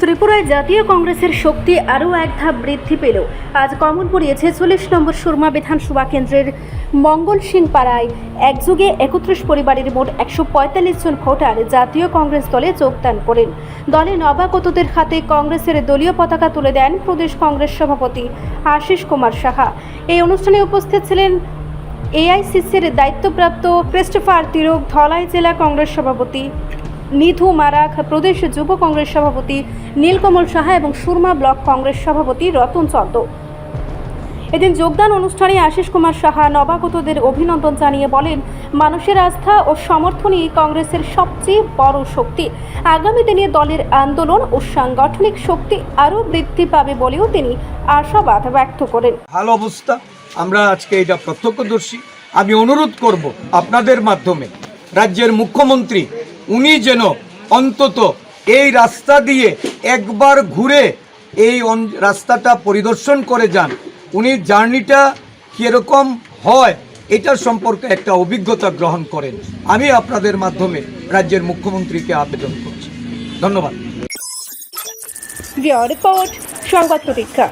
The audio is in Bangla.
ত্রিপুরায় জাতীয় কংগ্রেসের শক্তি আরও এক ধাপ বৃদ্ধি পেল। আজ কমল পড়িয়েছে ৪০ নম্বর সুরমা বিধানসভা কেন্দ্রের মঙ্গল সিং পাড়ায় একযোগে ৩১ পরিবারের মোট ১৪৫ জন ভোটার জাতীয় কংগ্রেস দলে যোগদান করেন। দলে নবাগতদের হাতে কংগ্রেসের দলীয় পতাকা তুলে দেন প্রদেশ কংগ্রেস সভাপতি আশিস কুমার সাহা। এই অনুষ্ঠানে উপস্থিত ছিলেন এআইসিসির দায়িত্বপ্রাপ্ত ক্রিস্টোফার তিরক, ধলাই জেলা কংগ্রেস সভাপতি নিধু মারাখ, প্রদেশ যুব কংগ্রেস সভাপতি নীলকমল সাহা এবং সুরমা ব্লক কংগ্রেস সভাপতি রতন চন্দ। এদিন যোগদান অনুষ্ঠানে আশিস কুমার সাহা নবাগতদের অভিনন্দন জানিয়ে বলেন, মানুষের আস্থা ও সমর্থনই কংগ্রেসের সবচেয়ে বড় শক্তি। আগামী দিনে দলের আন্দোলন ও সাংগঠনিক শক্তি আরও বৃদ্ধি পাবে বলেও তিনি আশাবাদ ব্যক্ত করেন। ভালো অবস্থা, আমরা আজকে এটা প্রত্যক্ষদর্শী। আমি অনুরোধ করব আপনাদের মাধ্যমে রাজ্যের মুখ্যমন্ত্রী উনি যেন অন্তত এই রাস্তা দিয়ে একবার ঘুরে এই রাস্তাটা পরিদর্শন করে যান। উনি জার্নিটা কীরকম হয় এটার সম্পর্কে একটা অভিজ্ঞতা গ্রহণ করেন। আমি আপনাদের মাধ্যমে রাজ্যের মুখ্যমন্ত্রীকে আবেদন করছি। ধন্যবাদ। রিপোর্ট সংবাদ প্রতীক্ষা।